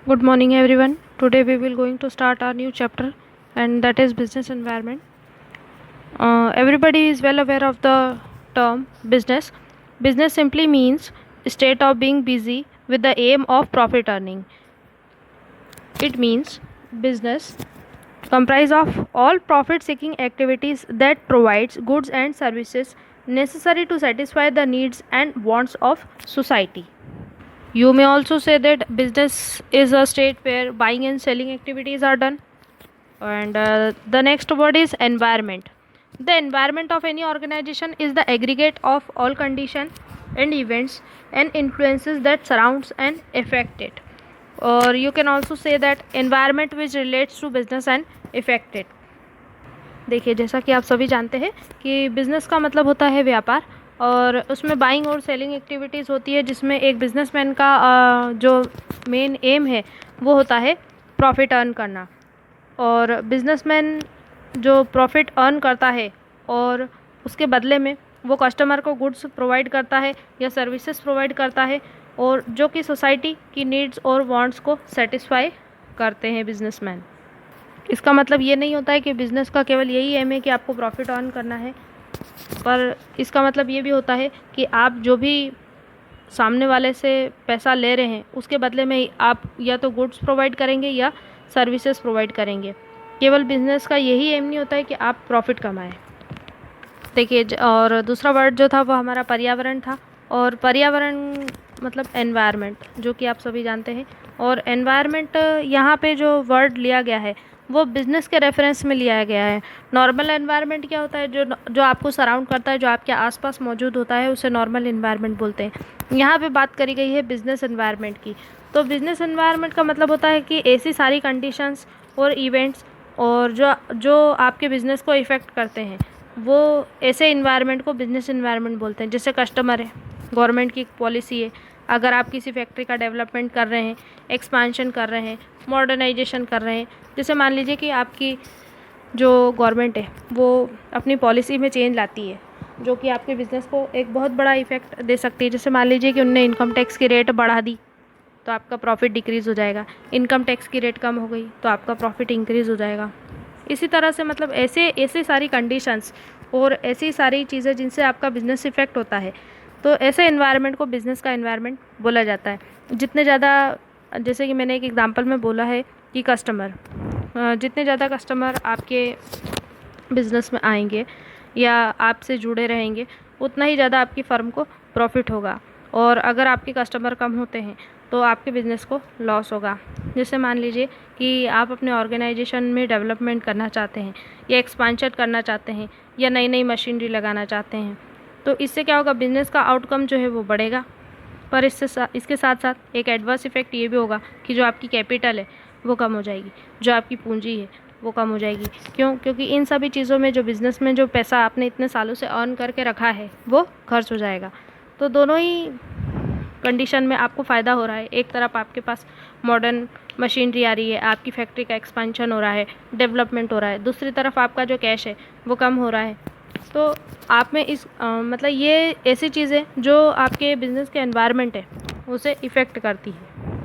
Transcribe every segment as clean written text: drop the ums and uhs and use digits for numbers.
Good morning everyone. Today we will going to start our new chapter, and that is business environment. Everybody is well aware of the term business. Business simply means state of being busy with the aim of profit earning. It means business comprise of all profit seeking activities that provides goods and services necessary to satisfy the needs and wants of society. You may also say that business is a state where buying and selling activities are done. And the next word is environment. The environment of any organization is the aggregate of all conditions and events and influences that surrounds and affect it. Or you can also say that environment which relates to business and affect it. देखिए, जैसा कि आप सभी जानते हैं कि business का मतलब होता है व्यापार, और उसमें बाइंग और सेलिंग एक्टिविटीज़ होती है, जिसमें एक बिजनेसमैन का जो मेन एम है वो होता है प्रॉफिट अर्न करना। और बिजनेसमैन जो प्रॉफिट अर्न करता है और उसके बदले में वो कस्टमर को गुड्स प्रोवाइड करता है या सर्विसेज प्रोवाइड करता है, और जो कि सोसाइटी की नीड्स और वांट्स को सेटिस्फाई करते हैं बिजनेसमैन। इसका मतलब ये नहीं होता है कि बिज़नेस का केवल यही एम है कि आपको प्रॉफिट अर्न करना है, पर इसका मतलब ये भी होता है कि आप जो भी सामने वाले से पैसा ले रहे हैं उसके बदले में आप या तो गुड्स प्रोवाइड करेंगे या सर्विसेज प्रोवाइड करेंगे। केवल बिज़नेस का यही एम नहीं होता है कि आप प्रॉफिट कमाएं। देखिए, और दूसरा वर्ड जो था वो हमारा पर्यावरण था, और पर्यावरण मतलब एनवायरनमेंट, जो कि आप सभी जानते हैं। और एनवायरनमेंट यहाँ पे जो वर्ड लिया गया है वो बिज़नेस के रेफरेंस में लिया गया है। नॉर्मल एनवायरनमेंट क्या होता है? जो आपको सराउंड करता है, जो आपके आसपास मौजूद होता है, उसे नॉर्मल एनवायरनमेंट बोलते हैं। यहाँ पे बात करी गई है बिज़नेस एनवायरनमेंट की। तो बिज़नेस एनवायरनमेंट का मतलब होता है कि ऐसी सारी कंडीशंस और इवेंट्स और जो आपके बिज़नेस को इफ़ेक्ट करते हैं, वो ऐसे इन्वायरमेंट को बिज़नेस इन्वायरमेंट बोलते हैं। जैसे कस्टमर है, गवर्नमेंट की पॉलिसी है, अगर आप किसी फैक्ट्री का डेवलपमेंट कर रहे हैं, एक्सपांशन कर रहे हैं, मॉडर्नाइजेशन कर रहे हैं। जैसे मान लीजिए कि आपकी जो गवर्नमेंट है वो अपनी पॉलिसी में चेंज लाती है, जो कि आपके बिज़नेस को एक बहुत बड़ा इफ़ेक्ट दे सकती है। जैसे मान लीजिए कि उनने इनकम टैक्स की रेट बढ़ा दी तो आपका प्रॉफिट डिक्रीज़ हो जाएगा। इनकम टैक्स की रेट कम हो गई तो आपका प्रॉफिट इंक्रीज़ हो जाएगा। इसी तरह से मतलब ऐसे सारी कंडीशंस और ऐसी सारी चीज़ें जिनसे आपका बिज़नेस इफ़ेक्ट होता है, तो ऐसे एनवायरनमेंट को बिज़नेस का एनवायरनमेंट बोला जाता है। जितने ज़्यादा, जैसे कि मैंने एक एग्जांपल में बोला है कि जितने ज़्यादा कस्टमर आपके बिज़नेस में आएंगे या आपसे जुड़े रहेंगे, उतना ही ज़्यादा आपकी फ़र्म को प्रॉफिट होगा। और अगर आपके कस्टमर कम होते हैं तो आपके बिज़नेस को लॉस होगा। जैसे मान लीजिए कि आप अपने ऑर्गेनाइजेशन में डेवलपमेंट करना चाहते हैं या एक्सपांशन करना चाहते हैं या नई नई मशीनरी लगाना चाहते हैं, तो इससे क्या होगा? बिज़नेस का आउटकम जो है वो बढ़ेगा, पर इसके साथ साथ एक एडवर्स इफ़ेक्ट ये भी होगा कि जो आपकी कैपिटल है वो कम हो जाएगी, जो आपकी पूंजी है वो कम हो जाएगी। क्यों? क्योंकि इन सभी चीज़ों में जो बिज़नेस में जो पैसा आपने इतने सालों से अर्न करके रखा है वो खर्च हो जाएगा। तो दोनों ही कंडीशन में आपको फ़ायदा हो रहा है। एक तरफ आपके पास मॉडर्न मशीनरी आ रही है, आपकी फैक्ट्री का एक्सपेंशन हो रहा है, डेवलपमेंट हो रहा है, दूसरी तरफ आपका जो कैश है वो कम हो रहा है। तो आप में मतलब ये ऐसी चीज़ें जो आपके बिज़नेस के एनवायरनमेंट है उसे इफ़ेक्ट करती है।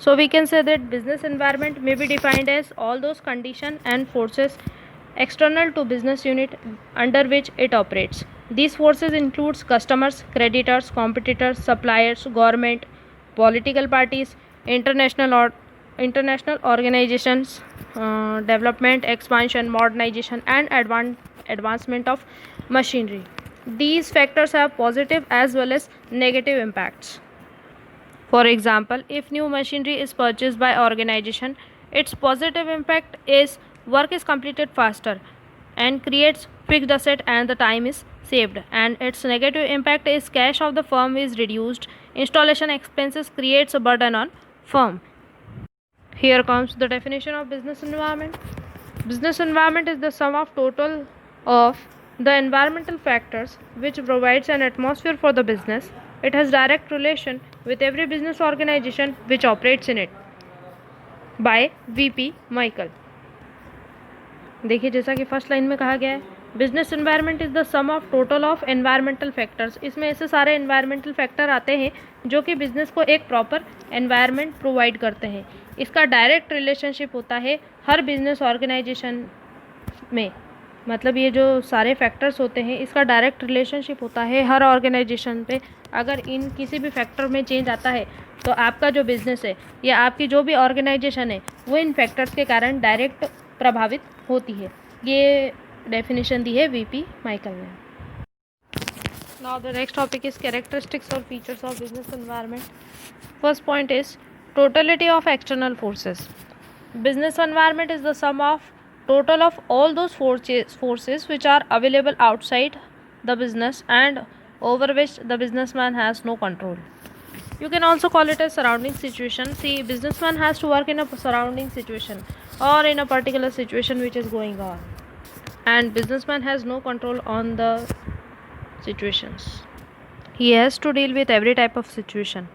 So we can say that business environment may be defined as all those conditions and forces external to business unit under which it operates. These forces includes customers, creditors, competitors, suppliers, government, political parties, international organizations, development, expansion, modernization, and advancement of machinery. These factors have positive as well as negative impacts. For example, if new machinery is purchased by organization, its positive impact is work is completed faster and creates fixed asset and the time is saved, and its negative impact is cash of the firm is reduced, installation expenses creates a burden on firm. Here comes the definition of business environment. Business environment is the sum of total of the environmental factors which provides an atmosphere for the business. It has direct relation with every business organization which operates in it. By V.P. Michael. देखिए, जैसा कि first line में कहा गया है business environment is the sum of total of environmental factors. इसमें ऐसे सारे एनवायरमेंटल फैक्टर आते हैं जो कि बिजनेस को एक प्रॉपर एनवायरनमेंट प्रोवाइड करते हैं। इसका डायरेक्ट रिलेशनशिप होता है हर बिजनेस ऑर्गेनाइजेशन में, मतलब ये जो सारे फैक्टर्स होते हैं इसका डायरेक्ट रिलेशनशिप होता है हर ऑर्गेनाइजेशन पे। अगर इन किसी भी फैक्टर में चेंज आता है तो आपका जो बिज़नेस है या आपकी जो भी ऑर्गेनाइजेशन है वो इन फैक्टर्स के कारण डायरेक्ट प्रभावित होती है। ये डेफिनेशन दी है वीपी माइकल ने। Now the next topic is characteristics और features of business environment. First point is totality of external forces. Business environment is the sum of total of all those forces which are available outside the business and over which the businessman has no control. You can also call it a surrounding situation. See, businessman has to work in a surrounding situation or in a particular situation which is going on, and businessman has no control on the situations. He has to deal with every type of situation.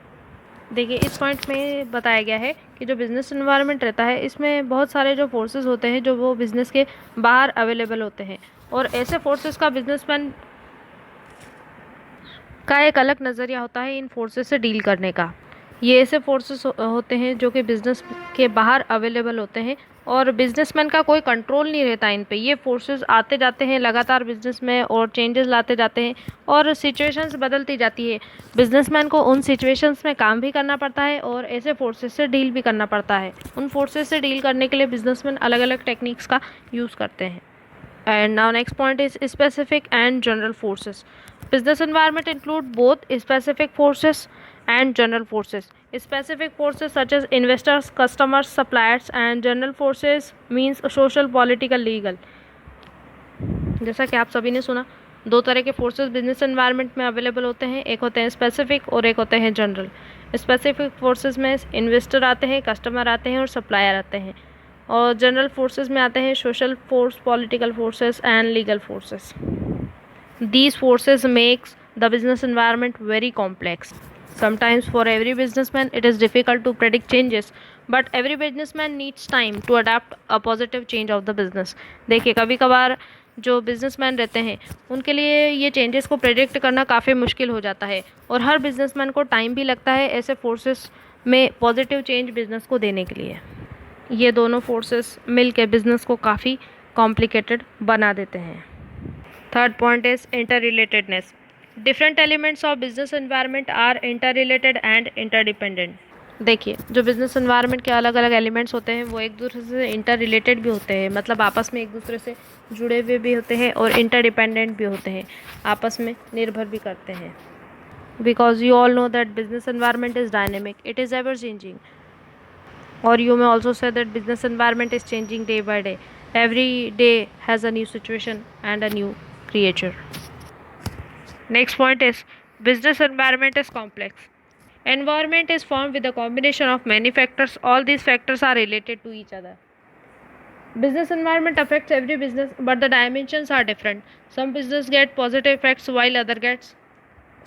देखिए, इस point में बताया गया है कि जो business environment रहता है इसमें बहुत सारे जो फोर्सेस होते हैं जो वो बिज़नेस के बाहर अवेलेबल होते हैं, और ऐसे फोर्सेस का बिजनेसमैन का एक अलग नज़रिया होता है इन फोर्सेस से डील करने का। ये ऐसे फोर्सेस होते हैं जो कि बिज़नेस के बाहर अवेलेबल होते हैं और बिजनेसमैन का कोई कंट्रोल नहीं रहता इन पे। ये फोर्सेस आते जाते हैं लगातार बिजनेस में और चेंजेस लाते जाते हैं और सिचुएशंस बदलती जाती है। बिजनेसमैन को उन सिचुएशंस में काम भी करना पड़ता है और ऐसे फोर्सेस से डील भी करना पड़ता है। उन फोर्सेस से डील करने के लिए बिजनेसमैन अलग अलग टेक्निक्स का यूज़ करते हैं। And now next point is specific and general forces. Business environment include both specific forces and general forces. Specific forces such as investors, customers, suppliers, and general forces means social, political, legal. जैसा कि आप सभी ने सुना, दो तरह के forces business environment में अवेलेबल होते हैं, एक होते हैं स्पेसिफिक और एक होते हैं जनरल। स्पेसिफिक फोर्सेस में इन्वेस्टर आते हैं, कस्टमर आते हैं और सप्लायर आते हैं, और जनरल फोर्सेस में आते हैं social force, political forces and legal forces. These forces makes the business environment very complex. Sometimes for every businessman it is difficult to predict changes, but every businessman needs time to adapt a positive change of the business. देखिए, कभी कभार जो businessman रहते हैं उनके लिए ये changes को प्रेडिक्ट करना काफ़ी मुश्किल हो जाता है, और हर बिजनेसमैन को टाइम भी लगता है ऐसे फोर्सेस में पॉजिटिव चेंज बिजनेस को देने के लिए। ये दोनों फोर्सेस मिल के बिजनेस को काफ़ी कॉम्प्लिकेटेड बना देते हैं। Third point is interrelatedness. Different elements of business environment are interrelated and interdependent. देखिए, जो बिजनेस एनवायरनमेंट के अलग अलग एलिमेंट्स होते हैं वो एक दूसरे से इंटर रिलेटेड भी होते हैं, मतलब आपस में एक दूसरे से जुड़े हुए भी होते हैं, और इंटरडिपेंडेंट भी होते हैं, आपस में निर्भर भी करते हैं। Because you all know that business environment is dynamic, it is ever changing, or you may also say that business environment is changing day by day. Every day has a new situation and a new creature. Next point is business environment is complex. Environment is formed with a combination of many factors. All these factors are related to each other. Business environment affects every business, but the dimensions are different. Some business get positive effects while other gets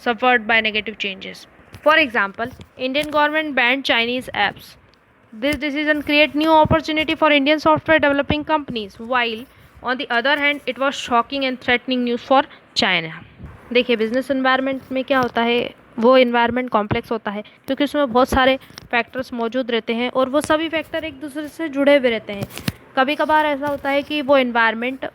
suffered by negative changes. For example, Indian government banned Chinese apps. This decision created new opportunity for Indian software developing companies, while on the other hand it was shocking and threatening news for China. देखिए, business environment में क्या होता है, वो environment complex होता है क्योंकि उसमें बहुत सारे फैक्टर्स मौजूद रहते हैं और वो सभी फैक्टर एक दूसरे से जुड़े हुए रहते हैं। कभी कभार ऐसा होता है कि वो एनवायरनमेंट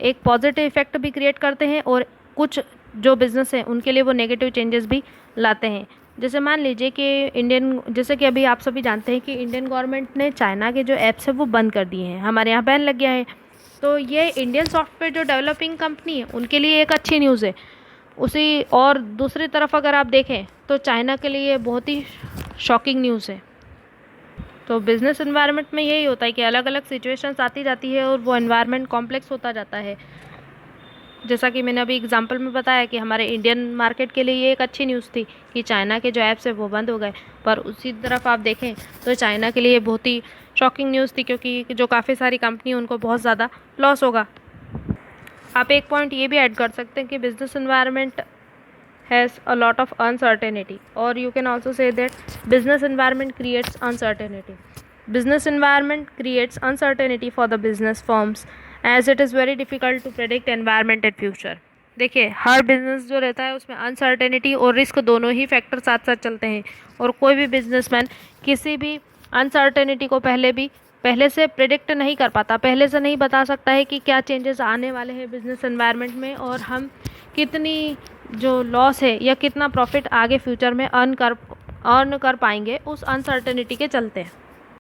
एक पॉजिटिव इफेक्ट भी क्रिएट करते हैं और कुछ जो बिज़नेस हैं उनके लिए वो नेगेटिव चेंजेस भी लाते हैं। जैसे मान लीजिए कि जैसे कि अभी आप सभी जानते हैं कि इंडियन गवर्नमेंट ने चाइना के जो ऐप्स है वो बंद कर दिए हैं, हमारे यहाँ बैन लग गया है। तो ये इंडियन सॉफ्टवेयर जो डेवलपिंग कंपनी है उनके लिए एक अच्छी न्यूज़ है। उसी और दूसरी तरफ अगर आप देखें तो चाइना के लिए बहुत ही शॉकिंग न्यूज़ है। तो बिज़नेस एनवायरनमेंट में यही होता है कि अलग अलग सिचुएशंस आती जाती है और वो एनवायरनमेंट कॉम्प्लेक्स होता जाता है। जैसा कि मैंने अभी एग्जांपल में बताया कि हमारे इंडियन मार्केट के लिए ये एक अच्छी न्यूज़ थी कि चाइना के जो ऐप्स है वो बंद हो गए, पर उसी तरफ आप देखें तो चाइना के लिए बहुत ही शॉकिंग न्यूज़ थी क्योंकि जो काफ़ी सारी कंपनी उनको बहुत ज़्यादा लॉस होगा। आप एक पॉइंट ये भी ऐड कर सकते हैं कि business environment has a lot of uncertainty, और you can also say that business environment creates uncertainty. Business environment creates uncertainty for the business firms as it is very difficult to predict environment in future. देखिए, हर business जो रहता है उसमें uncertainty और risk दोनों ही factor साथ साथ चलते हैं, और कोई भी बिजनेसमैन किसी भी अनसर्टेनिटी को पहले से प्रिडिक्ट नहीं कर पाता, पहले से नहीं बता सकता है कि क्या चेंजेस आने वाले हैं बिजनेस एनवायरनमेंट में, और हम कितनी जो लॉस है या कितना प्रॉफिट आगे फ्यूचर में अर्न कर पाएंगे उस अनसर्टेनिटी के चलते हैं।